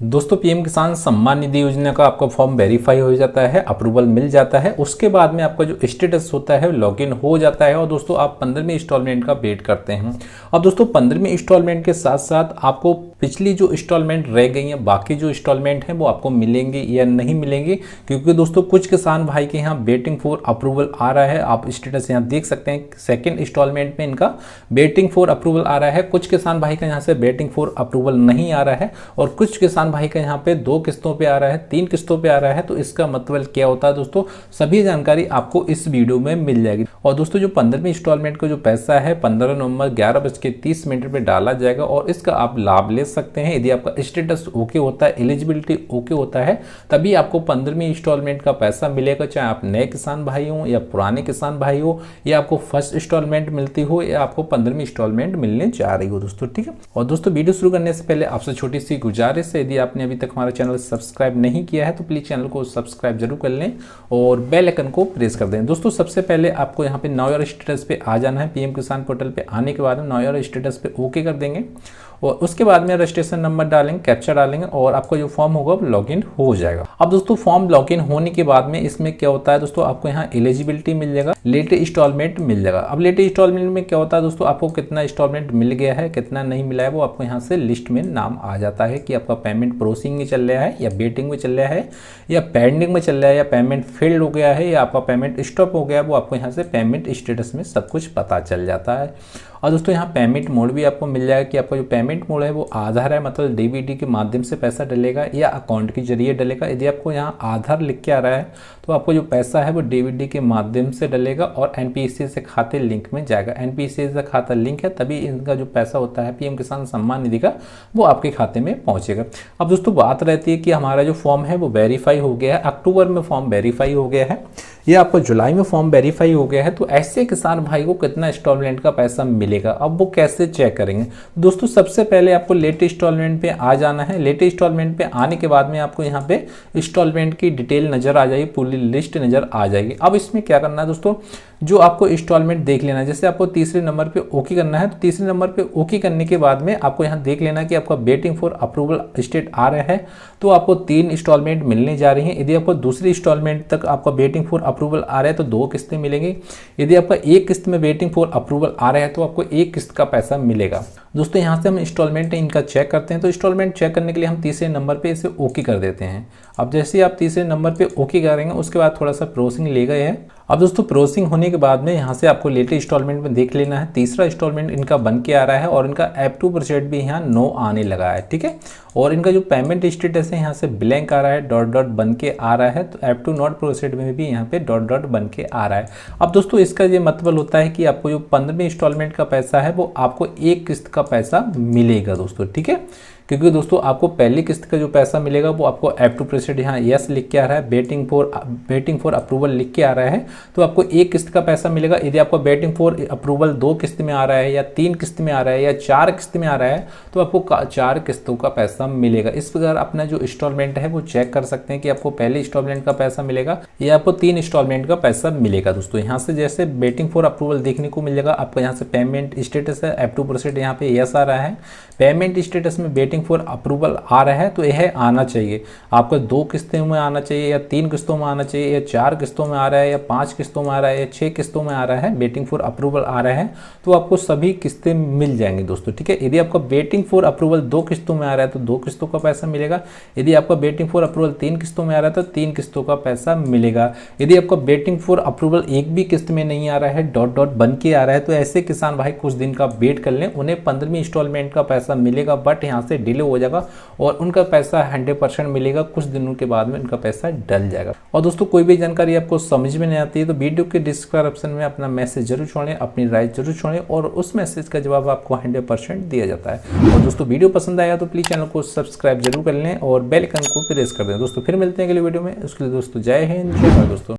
दोस्तों पीएम किसान सम्मान निधि योजना का आपका फॉर्म वेरीफाई हो जाता है, अप्रूवल मिल जाता है। उसके बाद में आपका जो स्टेटस होता है लॉगिन हो जाता है और दोस्तों आप 15वें इंस्टॉलमेंट का वेट करते हैं। अब दोस्तों 15वें इंस्टॉलमेंट के साथ साथ आपको पिछली जो इंस्टॉलमेंट रह गई हैं, बाकी जो इंस्टॉलमेंट हैं वो आपको मिलेंगे या नहीं मिलेंगे, क्योंकि दोस्तों कुछ किसान भाई के यहाँ वेटिंग फॉर अप्रूवल आ रहा है। आप स्टेटस यहाँ देख सकते हैं, सेकेंड इंस्टॉलमेंट में इनका वेटिंग फॉर अप्रूवल आ रहा है। कुछ किसान भाई का यहाँ से वेटिंग फॉर अप्रूवल नहीं आ रहा है और कुछ किसान भाई का यहाँ पे 2 किस्तों पे आ रहा है, 3 किस्तों पे आ रहा है। तो इसका मतलब क्या होता है दोस्तों, सभी जानकारी आपको इस वीडियो में मिल जाएगी। और दोस्तों जो 15वें इंस्टॉलमेंट का जो पैसा है 15 नवंबर 11:30 पे डाला जाएगा और इसका आप लाभ ले सकते हैं। यदि आपका स्टेटस ओके होता है, एलिजिबिलिटी ओके होता है, तभी आपको 15वीं इंस्टॉलमेंट का पैसा मिलेगा। चाहे आप नए किसान भाई हो या पुराने किसान भाई हो, या आपको फर्स्ट इंस्टॉलमेंट मिलती हो या आपको 15वीं इंस्टॉलमेंट मिलने जा रही हो दोस्तों, ठीक है। और दोस्तों वीडियो शुरू करने से पहले आपसे छोटी सी गुजारिश है, यदि आपने अभी तक हमारा चैनल सब्सक्राइब नहीं किया है तो प्लीज चैनल को सब्सक्राइब जरूर कर लें और बेल आइकन को प्रेस कर दें। दोस्तों सबसे पहले आपको यहाँ पे नाउ योर स्टेटस पे आ जाना है। पीएम किसान पोर्टल पे आने के बाद नाउ योर स्टेटस पे ओके कर देंगे और उसके बाद में रजिस्ट्रेशन नंबर डालेंगे, कैप्चा डालेंगे और आपका जो फॉर्म होगा वो लॉगिन हो जाएगा। अब दोस्तों फॉर्म लॉगिन होने के बाद में इसमें क्या होता है दोस्तों, आपको यहाँ एलिजिबिलिटी मिल जाएगा, लेट इंस्टॉलमेंट मिल जाएगा। अब लेट इंस्टॉलमेंट में क्या होता है दोस्तों, आपको कितना इंस्टॉलमेंट मिल गया है, कितना नहीं मिला है, वो आपको यहाँ से लिस्ट में नाम आ जाता है कि आपका पेमेंट प्रोसेसिंग में चल रहा है या वेटिंग में चल रहा है या पेंडिंग में चल रहा है या पेमेंट फेल्ड हो गया है या आपका पेमेंट स्टॉप हो गया है। वो आपको यहाँ से पेमेंट स्टेटस में सब कुछ पता चल जाता है। और दोस्तों यहाँ पेमेंट मोड भी आपको मिल जाएगा कि आपका जो पेमेंट मोड है वो आधार है, मतलब डीबीटी के माध्यम से पैसा डलेगा या अकाउंट के जरिए डलेगा। यदि आपको यहाँ आधार लिख के आ रहा है तो आपको जो पैसा है वो डीबीटी के माध्यम से डलेगा और एनपीसीए से खाते लिंक में जाएगा। एनपीसीए से खाता लिंक है तभी इनका जो पैसा होता है पीएम किसान सम्मान निधि का वो आपके खाते में पहुंचेगा। अब दोस्तों बात रहती है कि हमारा जो फॉर्म है वो वेरीफाई हो गया है, अक्टूबर में फॉर्म वेरीफाई हो गया है या आपको जुलाई में फॉर्म वेरीफाई हो गया है, तो ऐसे किसान भाई को कितना इंस्टॉलमेंट का पैसा मिलेगा, अब वो कैसे चेक करेंगे। दोस्तों सबसे पहले आपको लेट इंस्टॉलमेंट पे आ जाना है। लेट इंस्टॉलमेंट पे आने के बाद में आपको यहाँ पे इंस्टॉलमेंट की डिटेल नजर आ जाएगी, पूरी लिस्ट नजर आ जाएगी। अब इसमें क्या करना है दोस्तों, जो आपको इंस्टॉलमेंट देख लेना है, जैसे आपको तीसरे नंबर पे ओके करना है तो तीसरे नंबर पे ओके करने के बाद में आपको यहाँ देख लेना कि आपका वेटिंग फॉर अप्रूवल स्टेट आ रहा है तो आपको 3 इंस्टॉलमेंट मिलने जा रही हैं। यदि आपको दूसरी इंस्टॉलमेंट तक आपका वेटिंग फॉर अप्रूवल आ रहा है तो 2 किस्तें मिलेंगी। यदि आपका 1 किस्त में वेटिंग फॉर अप्रूवल आ रहा है तो आपको 1 किस्त का पैसा मिलेगा। दोस्तों यहाँ से हम इंस्टॉलमेंट इनका चेक करते हैं, तो इंस्टॉलमेंट चेक करने के लिए हम तीसरे नंबर पे इसे ओके कर देते हैं। अब जैसे ही आप तीसरे नंबर पे ओके करेंगे उसके बाद थोड़ा सा प्रोसेसिंग ले गए हैं। अब दोस्तों प्रोसेसिंग होने के बाद में यहाँ से आपको लेटेस्ट इंस्टॉलमेंट में देख लेना है, तीसरा इंस्टॉलमेंट इनका बन के आ रहा है और इनका F2% भी यहाँ नो आने लगा है, ठीक है। और इनका जो पेमेंट स्टेटस है यहाँ से ब्लैंक आ रहा है, डॉट डॉट बन के आ रहा है, तो F2 नॉट प्रोसेस्ड में भी यहाँ पे डॉट डॉट बन के आ रहा है। अब दोस्तों इसका ये मतलब होता है कि आपको जो 15वें इंस्टॉलमेंट का पैसा है वो आपको 1 किस्त का पैसा मिलेगा दोस्तों, ठीक है। क्योंकि दोस्तों आपको पहली किस्त का जो पैसा मिलेगा वो आपको F2% यहाँ यस लिख के आ रहा है, वेटिंग फॉर अप्रूवल लिख के आ रहा है, तो आपको 1 किस्त का पैसा मिलेगा। यदि आपको वेटिंग फॉर अप्रूवल 2 किस्त में आ रहा है या 3 किस्त में आ रहा है या 4 किस्त में आ रहा है तो आपको 4 किस्तों का पैसा मिलेगा। इस प्रकार अपना जो इंस्टॉलमेंट है वो चेक कर सकते हैं कि आपको पहले इंस्टॉलमेंट का पैसा मिलेगा या आपको 3 इंस्टॉलमेंट का पैसा मिलेगा। दोस्तों यहाँ से जैसे वेटिंग फॉर अप्रूवल देखने को मिल जाएगा, आपको यहाँ से पेमेंट स्टेटस है F2% यहाँ पे यस आ रहा है, पेमेंट स्टेटस में वेटिंग फॉर अप्रूवल आ रहा है तो यह आना चाहिए। आपका 2 किस्तों में आना चाहिए या 3 किस्तों में आना चाहिए या 4 किस्तों में आ रहा है या 5 किस्तों में आ रहा है या 6 किस्तों में आ रहा है, वेटिंग फॉर अप्रूवल आ रहा है तो आपको सभी किस्तें मिल जाएंगी दोस्तों, ठीक है। यदि आपका वेटिंग फॉर अप्रूवल 2 किस्तों में आ रहा है तो 2 किस्तों का पैसा मिलेगा। यदि आपका वेटिंग फॉर अप्रूवल 3 किस्तों में आ रहा है तो 3 किस्तों का पैसा मिलेगा। यदि आपका वेटिंग फॉर अप्रूवल 1 भी किस्त में नहीं आ रहा है, डॉट डॉट बन के आ रहा है, तो ऐसे किसान भाई कुछ दिन का वेट कर लें, उन्हें 15वीं इंस्टॉलमेंट का पैसा मिलेगा, बट यहाँ से डिले हो जाएगा और उनका पैसा 100% मिलेगा। कुछ दिनों के बाद में उनका पैसा डल जाएगा। और दोस्तों कोई भी जानकारी आपको समझ में नहीं आती है तो वीडियो के डिस्क्रिप्शन में अपना मैसेज जरूर छोड़ें, अपनी राय जरूर छोड़ें और उस मैसेज का जवाब आपको 100% दिया जाता है। और दोस्तों वीडियो पसंद आया तो प्लीज चैनल को सब्सक्राइब जरूर कर लें और बेल आइकन को प्रेस कर दें। दोस्तों फिर मिलते हैं अगले वीडियो में, उसके लिए दोस्तों जय हिंद, जय भारत दोस्तों।